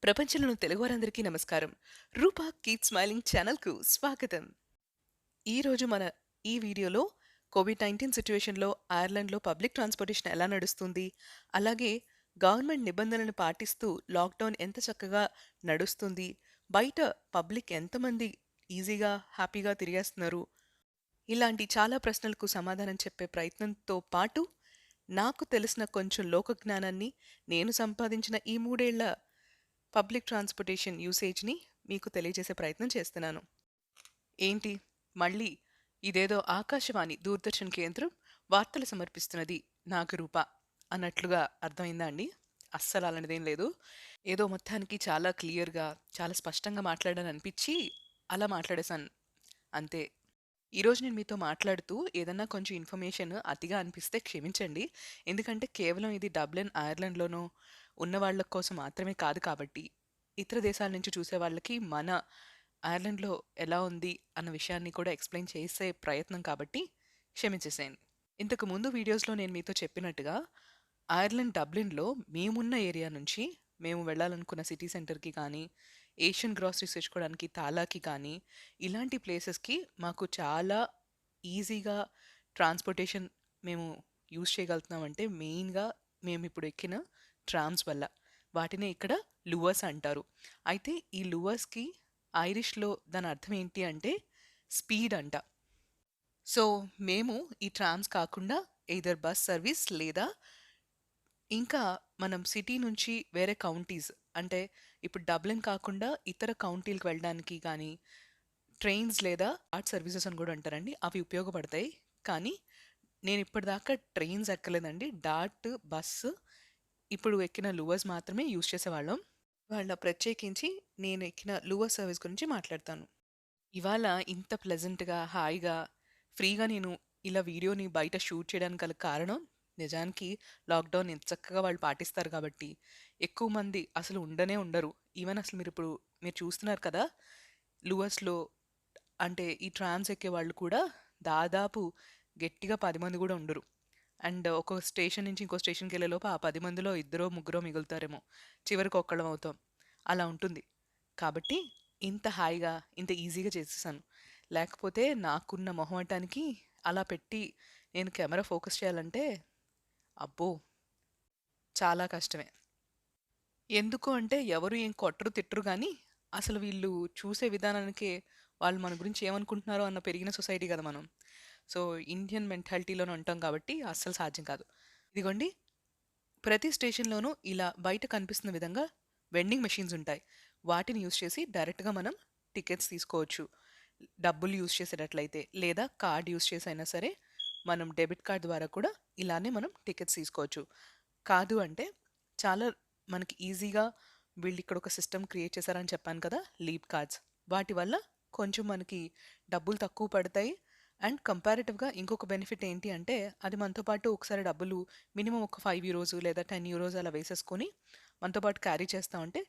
ప్రపంచంలోని తెలుగువారందరికీ నమస్కారం. రూపా keep smiling ఛానల్‌కు స్వాగతం. ఈరోజు మన ఈ వీడియోలో కోవిడ్-19 సిట్యుయేషన్‌లో ఐర్లాండ్‌లో పబ్లిక్ ట్రాన్స్‌పోర్టేషన్ ఎలా నడుస్తుంది? అలాగే గవర్నమెంట్ నిబంధనలను పాటిస్తూ లాక్‌డౌన్ ఎంత చక్కగా నడుస్తుంది? బయట పబ్లిక్ ఎంతమంది ఈజీగా, హ్యాపీగా తిరిగేస్తున్నారు? ఇలాంటి చాలా ప్రశ్నలకు సమాధానం చెప్పే ప్రయత్నంతో పాటు, నాకు తెలిసిన కొంచెం లోక జ్ఞానాన్ని, నేను సంపాదించిన ఈ 3 ఏళ్ల పబ్లిక్ ట్రాన్స్‌పోర్టేషన్ యూసేజ్‌ని మీకు తెలియజేసే ప్రయత్నం చేస్తున్నాను. ఏంటి? మళ్ళీ ఇదేదో ఆకాశవాణి, దూరదర్శన్ కేంద్రం వార్తలు సమర్పిస్తున్నది నాకు రూప అన్నట్లుగా అర్థమైందా అండి? అస్సలు అలాంటిదేం లేదు. ఏదో మొత్తానికి చాలా క్లియర్‌గా, చాలా స్పష్టంగా మాట్లాడాలనిపిచ్చి అలా మాట్లాడేశాను. అంతే. ఈరోజు నేను మీతో మాట్లాడుతూ ఏదన్నా కొంచెం ఇన్ఫర్మేషన్ అతిగా అనిపిస్తే క్షమించండి. ఎందుకంటే కేవలం ఇది డబ్లిన్, ఐర్లాండ్‌లోనో ఉన్న వాళ్ళ కోసం మాత్రమే కాదు కాబట్టి, ఇతర దేశాల నుంచి చూసే వాళ్ళకి మన ఐర్లాండ్‌లో ఎలా ఉంది అన్న విషయాన్ని కూడా ఎక్స్‌ప్లెయిన్ చేసే ప్రయత్నం కాబట్టి క్షమించేసేయండి. ఇంతకు ముందు వీడియోస్‌లో నేను మీతో చెప్పినట్టుగా ఐర్లాండ్ డబ్లిన్‌లో మేమున్న ఏరియా నుంచి మేము వెళ్ళాలనుకున్న సిటీ సెంటర్‌కి కానీ, ఏషియన్ గ్రోసరీస్ తెచ్చుకోవడానికి తాలాకి కానీ, ఇలాంటి ప్లేసెస్‌కి మాకు చాలా ఈజీగా ట్రాన్స్‌పోర్టేషన్ మేము యూజ్ చేయగలుగుతున్నామంటే మెయిన్‌గా మేమిప్పుడు ఎక్కిన ట్రామ్స్ వల్ల. వాటినే ఇక్కడ లువర్స్ అంటారు. అయితే ఈ లువర్స్‌కి ఐరిష్‌లో దాని అర్థం ఏంటి అంటే స్పీడ్ అంట. సో, మేము ఈ ట్రామ్స్ కాకుండా ఎయిదర్ బస్ సర్వీస్ లేదా ఇంకా మనం సిటీ నుంచి వేరే కౌంటీస్ అంటే ఇప్పుడు డబ్లిన్ కాకుండా ఇతర కౌంటీలకు వెళ్ళడానికి కానీ ట్రైన్స్ లేదా ఆర్ట్ సర్వీసెస్ అని కూడా అంటారండి. అవి ఉపయోగపడతాయి. కానీ నేను ఇప్పటిదాకా ట్రైన్స్ ఎక్కలేదండి. డాట్, బస్సు ఇప్పుడు ఎక్కిన లూవర్స్ మాత్రమే యూజ్ చేసేవాళ్ళం. ఇవాళ ప్రత్యేకించి నేను ఎక్కిన లూవర్ సర్వీస్ గురించి మాట్లాడతాను. ఇవాళ ఇంత ప్లెజెంట్‌గా, హాయిగా, ఫ్రీగా నేను ఇలా వీడియోని బయట షూట్ చేయడానికి గల కారణం నిజానికి లాక్‌డౌన్ ఎంత చక్కగా వాళ్ళు పాటిస్తారు కాబట్టి. ఎక్కువ మంది అసలు ఉండనే ఉండరు. ఈవెన్ అసలు మీరు చూస్తున్నారు కదా! లూవర్స్‌లో అంటే ఈ ట్రామ్స్ ఎక్కేవాళ్ళు కూడా దాదాపు గట్టిగా 10 మంది గూడా ఉండరు. అండ్ ఒక స్టేషన్ నుంచి ఇంకో స్టేషన్‌కెళ్ళేలోపు ఆ 10 మందిలో ఇద్దరో, ముగ్గురో మిగులుతారేమో. చివరికి ఒక్కళ్ళం అవుతాం. అలా ఉంటుంది. కాబట్టి ఇంత హాయిగా, ఇంత ఈజీగా చేసేసాను. లేకపోతే నాకున్న మొహమాటానికి అలా పెట్టి నేను కెమెరా ఫోకస్ చేయాలంటే అబ్బో! చాలా కష్టమే. ఎందుకు అంటే ఎవరు ఏం కొట్టరు, తిట్టరు గానీ, అసలు వీళ్ళు చూసే విధానానికే వాళ్ళు మన గురించి ఏమనుకుంటున్నారో అన్న పెరిగిన సొసైటీ కదా మనం. సో, ఇండియన్ మెంటాలిటీలోనే ఉంటాం కాబట్టి అస్సలు సాధ్యం కాదు. ఇదిగోండి ప్రతి స్టేషన్‌లోనూ ఇలా బయట కనిపిస్తున్న విధంగా వెండింగ్ మెషీన్స్ ఉంటాయి. వాటిని యూజ్ చేసి డైరెక్ట్‌గా మనం టికెట్స్ తీసుకోవచ్చు. డబ్బులు యూజ్ చేసేటట్లయితే లేదా కార్డ్ యూజ్ చేసి అయినా సరే మనం డెబిట్ కార్డ్ ద్వారా కూడా ఇలానే మనం టికెట్స్ తీసుకోవచ్చు. కాదు అంటే చాలా మనకి ఈజీగా వీళ్ళిక్కడ ఒక సిస్టమ్ క్రియేట్ చేశారని చెప్పాను కదా! Leap cards. వాటి వల్ల కొంచెం మనకి డబ్బులు తక్కువ పడతాయి. అండ్ కంపారిటివ్‌గా ఇంకొక బెనిఫిట్ ఏంటి అంటే అది మనతో పాటు ఒకసారి డబ్బులు మినిమమ్ ఒక 5 యూరోస్ లేదా 10 యూరోస్ అలా వేసేసుకొని మనతో పాటు క్యారీ చేస్తా ఉంటే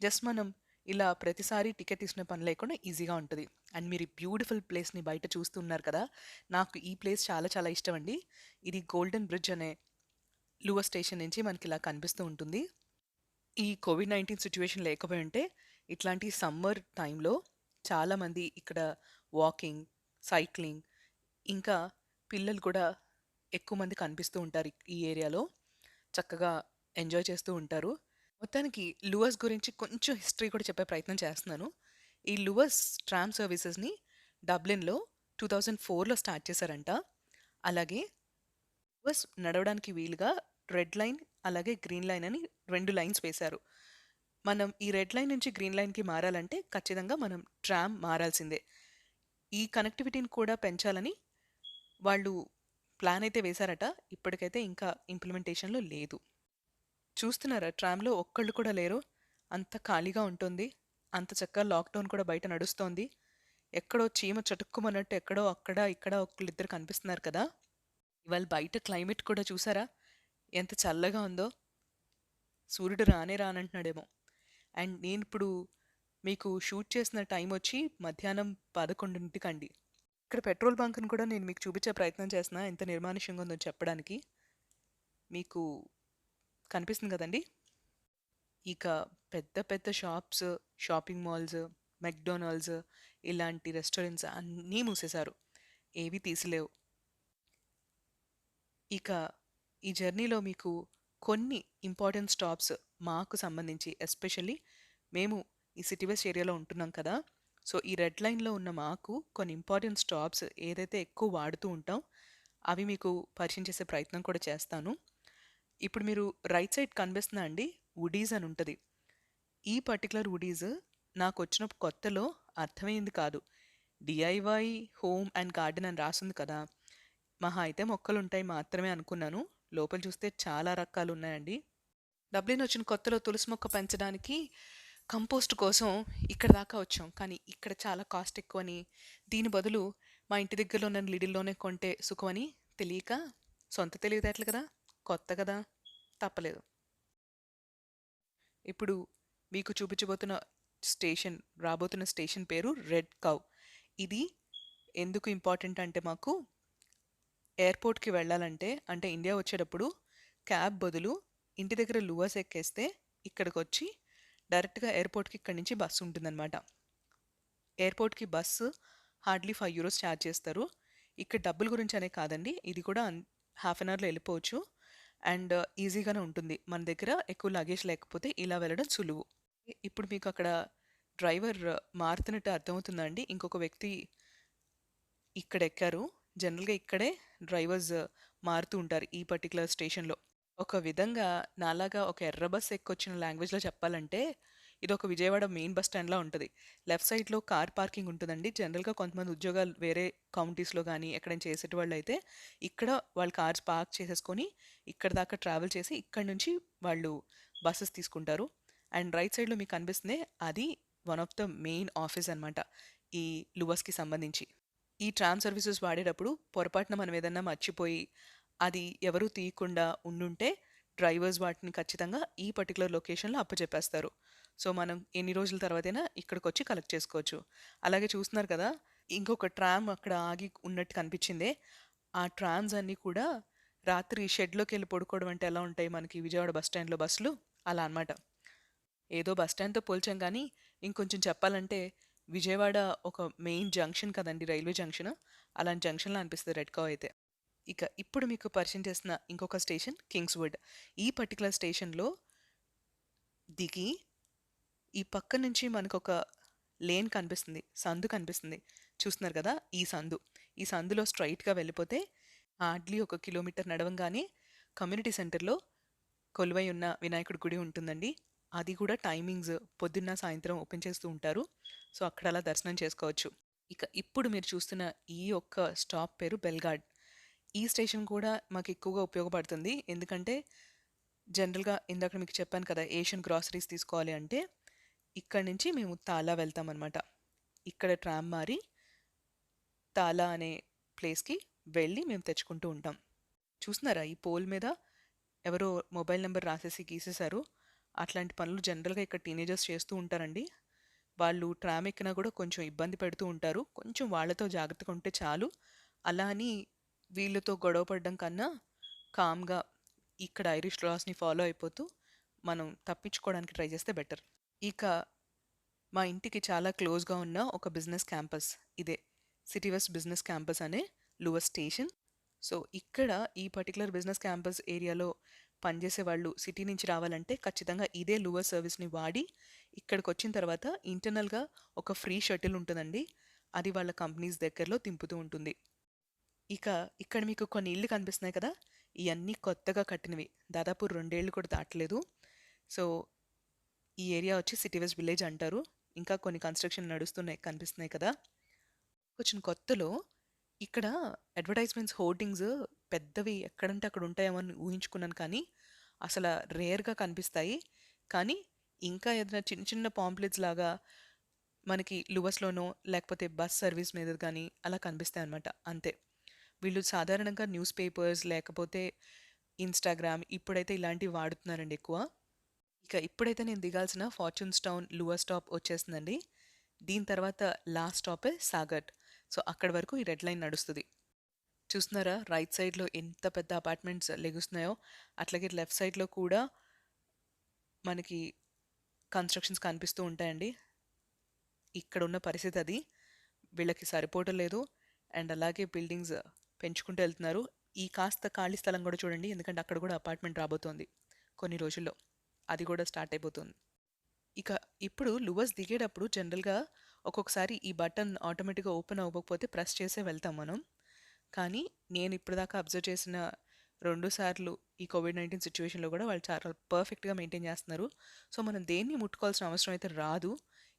జస్ట్ మనం ఇలా ప్రతిసారి టికెట్ తీసుకునే పని లేకుండా ఈజీగా ఉంటది. అండ్ మీరు ఈ బ్యూటిఫుల్ ప్లేస్‌ని బయట చూస్తున్నారు కదా! నాకు ఈ ప్లేస్ చాలా చాలా ఇష్టమండి. ఇది గోల్డెన్ బ్రిడ్జ్ అనే లూవర్ స్టేషన్ నుంచి మనకిలా కనిపిస్తూ ఉంటుంది. ఈ కోవిడ్-19 సిట్యుయేషన్ లేకపోయుంటే ఇట్లాంటి సమ్మర్ టైంలో చాలామంది ఇక్కడ వాకింగ్, సైక్లింగ్ ఇంకా పిల్లలు కూడా ఎక్కువ మంది కనిపిస్తూ ఉంటారు ఈ ఏరియాలో. చక్కగా ఎంజాయ్ చేస్తూ ఉంటారు. మొత్తానికి లూవర్స్ గురించి కొంచెం హిస్టరీ కూడా చెప్పే ప్రయత్నం చేస్తున్నాను. ఈ లూవర్స్ ట్రామ్ సర్వీసెస్‌ని డబ్లిన్‌లో 2004లో స్టార్ట్ చేశారంట. అలాగే లూవర్స్ నడవడానికి వీలుగా రెడ్ లైన్, అలాగే గ్రీన్ లైన్ అని 2 లైన్స్ వేశారు. మనం ఈ రెడ్ లైన్ నుంచి గ్రీన్ లైన్‌కి మారాలంటే ఖచ్చితంగా మనం ట్రామ్ మారాల్సిందే. ఈ కనెక్టివిటీని కూడా పెంచాలని వాళ్ళు ప్లాన్ అయితే వేశారట. ఇప్పటికైతే ఇంకా ఇంప్లిమెంటేషన్‌లో లేదు. చూస్తున్నారా ట్రామ్‌లో ఒక్కళ్ళు కూడా లేరు. అంత ఖాళీగా ఉంటుంది. అంత చక్కగా లాక్‌డౌన్ కూడా బయట నడుస్తోంది. ఎక్కడో చీమ చటుక్కుమన్నట్టు ఎక్కడో అక్కడ, ఇక్కడ ఒకళ్ళిద్దరు కనిపిస్తున్నారు కదా! ఇవాళ బయట క్లైమేట్ కూడా చూసారా? ఎంత చల్లగా ఉందో. సూర్యుడు రానే రానంటున్నాడేమో. అండ్ నేనిప్పుడు మీకు షూట్ చేసిన టైమొచ్చి మధ్యాహ్నం 11:00కండి. ఇక్కడ పెట్రోల్ బంక్‌ని కూడా నేను మీకు చూపించే ప్రయత్నం చేస్తున్నా. ఎంత నిర్మానుష్యంగా ఉందో చెప్పడానికి. మీకు కనిపిస్తుంది కదండీ! ఇక పెద్ద పెద్ద షాప్స్, షాపింగ్ మాల్స్, మెక్‌డొనాల్డ్స్ ఇలాంటి రెస్టారెంట్స్ అన్నీ మూసేశారు. ఏవి తీసిలేవు. ఇక ఈ జర్నీలో మీకు కొన్ని ఇంపార్టెంట్ స్టాప్స్ మాకు సంబంధించి ఎస్పెషల్లీ మేము ఈ సిటీ వెస్ట్ ఏరియాలో ఉంటున్నాం కదా! సో, ఈ రెడ్ లైన్‌లో ఉన్న మాకు కొన్ని ఇంపార్టెంట్ స్టాప్స్ ఏదైతే ఎక్కువ వాడుతూ ఉంటాం, అవి మీకు పరిచయం చేసే ప్రయత్నం కూడా చేస్తాను. ఇప్పుడు మీరు రైట్ సైడ్ కనిపిస్తుందా అండి? వుడీస్ అని ఉంటది. ఈ పర్టిక్యులర్ వుడీస్ నాకొచ్చిన కొత్తలో అర్థమయ్యింది కాదు. డీఐవై హోమ్ అండ్ గార్డెన్ అని రాసుంది కదా! మహా అయితే మొక్కలుంటాయి మాత్రమే అనుకున్నాను. లోపల చూస్తే చాలా రకాలున్నాయండి. డబ్లిన్ వచ్చిన కొత్తలో తులసి మొక్క పెంచడానికి కంపోస్ట్ కోసం ఇక్కడ దాకా వచ్చాం. కానీ ఇక్కడ చాలా కాస్ట్ ఎక్కువని, దీని బదులు మా ఇంటి దగ్గరలో ఉన్న లిడిల్‌లోనే కొంటే సుఖమని తెలియక, సొంత తెలివితేటలు కదా! కొత్త కదా! తప్పలేదు. ఇప్పుడు మీకు చూపించబోతున్న రాబోతున్న స్టేషన్ పేరు రెడ్ కౌ. ఇది ఎందుకు ఇంపార్టెంట్ అంటే మాకు ఎయిర్‌పోర్ట్‌కి వెళ్ళాలంటే అంటే ఇండియా వచ్చేటప్పుడు క్యాబ్ బదులు ఇంటి దగ్గర లూవర్స్ ఎక్కేస్తే ఇక్కడికొచ్చి డైరెక్ట్‌గా ఎయిర్‌పోర్ట్‌కి ఇక్కడి నుంచి బస్సు ఉంటుందన్నమాట. ఎయిర్‌పోర్ట్‌కి బస్సు హార్డ్‌లీ €5 ఛార్జ్ చేస్తారు. ఇక్కడ డబ్బుల గురించి అనే కాదండి. ఇది కూడా హాఫ్ అన్ అవర్‌లో వెళ్ళిపోవచ్చు. అండ్ ఈజీగానే ఉంటుంది. మన దగ్గర ఎక్కువ లగేజ్ లేకపోతే ఇలా వెళ్ళడం సులువు. ఇప్పుడు మీకు అక్కడ డ్రైవర్ మారుతున్నట్టు అర్థమవుతుందా అండి? ఇంకొక వ్యక్తి ఇక్కడ ఎక్కారు. జనరల్‌గా ఇక్కడే డ్రైవర్స్ మారుతూ ఉంటారు ఈ పర్టిక్యులర్ స్టేషన్‌లో. ఒక విధంగా నాలాగా ఒక ఎర్ర బస్ ఎక్కొచ్చిన లాంగ్వేజ్‌లో చెప్పాలంటే, ఇదొక విజయవాడ మెయిన్ బస్ స్టాండ్‌లా ఉంటది. లెఫ్ట్ సైడ్‌లో కార్ పార్కింగ్ ఉంటదండి. జనరల్‌గా కొంతమంది ఉద్యోగాలు వేరే కౌంటీస్‌లో గానీ, ఎక్కడైనా చేసేటివాళ్ళైతే, ఇక్కడ వాళ్ళు కార్స్ పార్క్ చేసేసుకొని, ఇక్కడి దాకా ట్రావెల్ చేసి, ఇక్కడి నుంచి వాళ్ళు బసెస్ తీసుకుంటారు. అండ్ రైట్ సైడ్‌లో మీకు కనిపిస్తుందే, అది one of the main office అనమాట. ఈ లువర్స్‌కి సంబంధించి. ఈ ట్రామ్ సర్వీసెస్ వాడేటప్పుడు పొరపాటున మనం ఏదన్నా మర్చిపోయి, అది ఎవరు తీయకుండా ఉండుంటే, డ్రైవర్స్ వాటిని ఖచ్చితంగా ఈ పర్టిక్యులర్ లొకేషన్‌లో అప్పచెప్పేస్తారు. సో, మనం ఎన్ని రోజుల తర్వాతైనా ఇక్కడికొచ్చి కలెక్ట్ చేసుకోవచ్చు. అలాగే చూస్తున్నారు కదా! ఇంకొక ట్రామ్ అక్కడ ఆగి ఉన్నట్టు కనిపించిందే. ఆ ట్రామ్స్ అన్నీ కూడా రాత్రి షెడ్‌లోకెళ్ళి పడుకోవడం అంటే ఎలా ఉంటాయి మనకి విజయవాడ బస్ స్టాండ్‌లో బస్సులు, అలా అనమాట. ఏదో బస్ స్టాండ్‌తో పోల్చాం గానీ, ఇంకొంచెం చెప్పాలంటే విజయవాడ ఒక మెయిన్ జంక్షన్ కదండీ! Railway junction. అలాంటి జంక్షన్‌లా అనిపిస్తది రెడ్ కౌ అయితే. ఇక ఇప్పుడు మీకు పరిచయం చేసిన ఇంకొక స్టేషన్ కింగ్స్‌వుడ్. ఈ పర్టిక్యులర్ స్టేషన్‌లో దిగి, ఈ పక్క నుంచి మనకొక లేన్ కనిపిస్తుంది. సందు కనిపిస్తుంది. చూస్తున్నారు కదా! ఈ సందు. ఈ సందులో స్ట్రెయిట్‌గా వెళ్ళిపోతే హార్డ్‌లీ ఒక కిలోమీటర్ నడవంగానే కమ్యూనిటీ సెంటర్‌లో కొలువై ఉన్న వినాయకుడి గుడి ఉంటుందండి. అది కూడా టైమింగ్స్ పొద్దున్న, సాయంత్రం ఓపెన్ చేస్తూ ఉంటారు. సో, అక్కడ అలా దర్శనం చేసుకోవచ్చు. ఇక ఇప్పుడు మీరు చూస్తున్న ఈ ఒక్క స్టాప్ పేరు బెల్గాడ్. ఈ స్టేషన్ కూడా మాకు ఎక్కువగా ఉపయోగపడుతుంది. ఎందుకంటే జనరల్‌గా ఇందాక మీకు చెప్పాను కదా! ఏషియన్ గ్రాసరీస్ తీసుకోవాలి అంటే ఇక్కడి నుంచి మేము తాలా వెళ్తామనమాట. ఇక్కడ ట్రామ్ మారి తాలా అనే ప్లేస్‌కి వెళ్ళి మేము తెచ్చుకుంటూ ఉంటాం. చూస్తున్నారా ఈ పోల్ మీద ఎవరో మొబైల్ నంబర్ రాసేసి గీసేశారు. అట్లాంటి పనులు జనరల్‌గా ఇక్కడ టీనేజర్స్ చేస్తూ ఉంటారండి. వాళ్ళు ట్రామ్ ఎక్కినా కూడా కొంచెం ఇబ్బంది పెడుతూ ఉంటారు. కొంచెం వాళ్ళతో జాగ్రత్తగా ఉంటే చాలు. అలా అని వీళ్ళతో గొడవ పడడం కన్నా కామ్‌గా ఇక్కడ ఐరిష్ లాస్‌ని ఫాలో అయిపోతూ మనం తప్పించుకోవడానికి ట్రై చేస్తే బెటర్. ఇక మా ఇంటికి చాలా క్లోజ్‌గా ఉన్న ఒక బిజినెస్ క్యాంపస్ ఇదే. సిటీ వెస్ట్ బిజినెస్ క్యాంపస్ అనే లువర్ స్టేషన్. సో, ఇక్కడ ఈ పర్టిక్యులర్ బిజినెస్ క్యాంపస్ ఏరియాలో పనిచేసే వాళ్ళు సిటీ నుంచి రావాలంటే ఖచ్చితంగా ఇదే లువర్ సర్వీస్‌ని వాడి ఇక్కడికొచ్చిన తర్వాత ఇంటర్నల్‌గా ఒక ఫ్రీ షటిల్ ఉంటదండి. అది వాళ్ళ కంపెనీస్ దగ్గరలో దింపుతూ ఉంటుంది. ఇక ఇక్కడ మీకు కొన్ని ఇళ్ళు కనిపిస్తున్నాయి కదా! ఇయన్నీ కొత్తగా కట్టినవి. దాదాపు 2 ఏళ్ళు కూడా దాటలేదు. సో, ఈ ఏరియా వచ్చి సిటీ వెస్ట్ విలేజ్ అంటారు. ఇంకా కొన్ని కన్‌స్ట్రక్షన్ నడుస్తున్నాయి కనిపిస్తున్నాయి కదా! వచ్చిన కొత్తలో ఇక్కడ అడ్వర్టైజ్‌మెంట్స్ హోర్డింగ్స్ పెద్దవి ఎక్కడంటే అక్కడ ఉంటాయేమో అని ఊహించుకున్నాను కానీ, అసల రేర్‌గా కనిపిస్తాయి. కానీ, ఇంకా ఏదైనా చిన్న చిన్న పాంప్లెట్స్ లాగా మనకి లువస్‌లోనో లేకపోతే బస్ సర్వీస్ మీద గానీ అలా కనిపిస్తాయన్నమాట అంతే. వీళ్ళు సాధారణంగా న్యూస్ పేపర్స్ లేకపోతే ఇన్‌స్టాగ్రామ్ ఇప్పుడైతే ఇలాంటివి వాడుతున్నారండి ఎక్కువ. ఇక ఇప్పుడైతే నేను దిగాల్సిన ఫార్చ్యూన్స్ టౌన్ లువర్ స్టాప్ వచ్చేసిందండి. దీని తర్వాత లాస్ట్ స్టాపే సాగర్. సో, అక్కడి వరకు ఈ రెడ్ లైన్ నడుస్తది. చూస్తున్నారా రైట్ సైడ్‌లో ఎంత పెద్ద అపార్ట్మెంట్స్ లెగుస్తున్నాయో, అట్లాగే లెఫ్ట్ సైడ్‌లో కూడా మనకి కన్‌స్ట్రక్షన్స్ కనిపిస్తూ ఉంటాయండి. ఇక్కడున్న పరిస్థితి అది. వీళ్ళకి సరిపోవటం లేదు. అండ్ అలాగే బిల్డింగ్స్ పెంచుకుంటూ ఎళ్తున్నారు. ఈ కాస్త ఖాళీ స్థలం గూడా చూడండి. ఎందుకంటే అక్కడ గూడా అపార్ట్‌మెంట్ రాబోతోంది కొన్ని రోజుల్లో. అది గూడా స్టార్ట్ అయిపోతుంది. ఇక ఇప్పుడు లూవర్స్ దిగేటప్పుడు జనరల్‌గా ఒక్కొక్కసారి ఈ బటన్ ఆటోమేటిక్‌గా ఓపెన్ అవ్వకపోతే ప్రెస్ చేసే వెళ్తాం మనం. కానీ నేను ఇప్పటిదాకా అబ్జర్వ్ చేసిన 2 సార్లు ఈ కోవిడ్-19 సిట్యుయేషన్‌లో గూడా వాళ్ళు చాలా పర్ఫెక్ట్‌గా మెయింటైన్ చేస్తున్నారు. సో, మనం దేన్ని ముట్టుకోవాల్సిన అవసరం అయితే రాదు.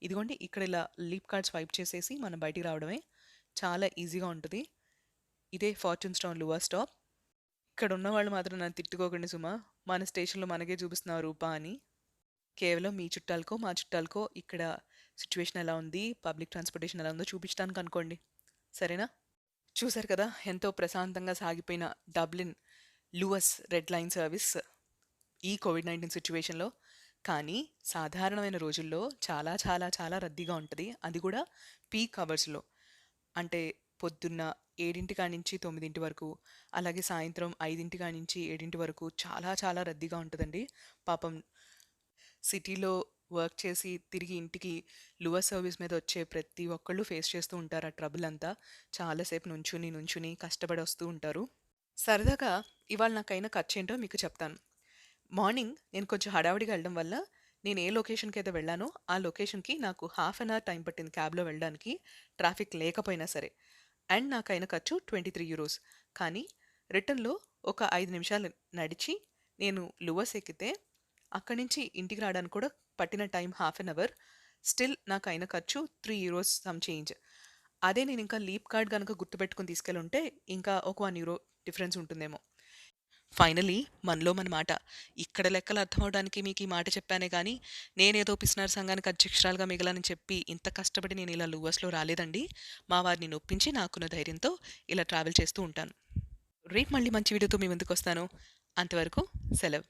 ఇదిగోండి ఇక్కడ ఇలా లీప్ కార్డ్ స్వైప్ చేసేసి మనం బయటికి రావడమే. చాలా ఈజీగా ఉంటది. ఇదే ఫార్చ్యూన్ స్టోన్ లూవర్ స్టాప్. ఇక్కడ ఉన్నవాళ్ళు మాత్రం నన్ను తిట్టుకోకండి సుమా. మన స్టేషన్‌లో మనకే చూపిస్తున్నావా రూపా అని. కేవలం మీ చుట్టాలకో, మా చుట్టాలకో ఇక్కడ సిట్యుయేషన్ ఎలా ఉంది, పబ్లిక్ ట్రాన్స్‌పోర్టేషన్ ఎలా ఉందో చూపించడానికి అనుకోండి. సరేనా? చూసారు కదా! ఎంతో ప్రశాంతంగా సాగిపోయిన డబ్లిన్ లూవస్ రెడ్ లైన్ సర్వీస్ ఈ కోవిడ్-19 సిట్యుయేషన్‌లో. కానీ సాధారణమైన రోజుల్లో చాలా చాలా చాలా రద్దీగా ఉంటది. అది కూడా పీక్ అవర్స్‌లో. అంటే పొద్దున్న 7 కానించి 9 వరకు, అలాగే సాయంత్రం 5 కానించి 7 వరకు చాలా చాలా రద్దీగా ఉంటదండి. పాపం సిటీలో వర్క్ చేసి తిరిగి ఇంటికి లూవర్ సర్వీస్ మీద వచ్చే ప్రతి ఒక్కళ్ళు ఫేస్ చేస్తూ ఉంటారు ఆ ట్రబుల్ అంతా. చాలా సేపు నుంచుని, నుంచుని కష్టపడి వస్తూ ఉంటారు. సరదాగా ఇవాళ నాకైన ఖర్చేంటో మీకు చెప్తాను. మార్నింగ్ నేను కొంచెం హడావిడిగా వెళ్ళడం వల్ల నేను ఏ లొకేషన్‌కైతే వెళ్ళానో ఆ లొకేషన్‌కి నాకు హాఫ్ అన్ అవర్ టైం పట్టింది క్యాబ్‌లో వెళ్ళడానికి, ట్రాఫిక్ లేకపోయినా సరే. అండ్ నాకైన ఖర్చు €23. కానీ రిటర్న్‌లో ఒక 5 నిమిషాలు నడిచి నేను లూవర్స్ ఎక్కితే అక్కడి నుంచి ఇంటికి రావడానికి కూడా పట్టిన time half an hour. Still నాకైన ఖర్చు €3 సమ్ చేంజ్. అదే నేనింకా లీప్ కార్డ్ గనక గుర్తుపెట్టుకొని తీసుకెళ్ళుంటే ఇంకా ఒక €1 డిఫరెన్స్ ఉంటుందేమో. ఫైనల్లీ మనలో మన మాట. ఇక్కడ లెక్కలు అర్థమవ్వడానికి మీకు ఈ మాట చెప్పానే గానీ, నేనేదో పిసినారి సంఘానికి అధ్యక్షురాలుగా మిగలానని చెప్పి ఇంత కష్టపడి నేను ఇలా లూవర్స్‌లో రాలేదండి. మా వారిని నొప్పించి నాకున్న ధైర్యంతో ఇలా ట్రావెల్ చేస్తూ ఉంటాను. రేపు మళ్ళీ మంచి వీడియోతో మీ ముందుకొస్తాను. అంతవరకు సెలవు.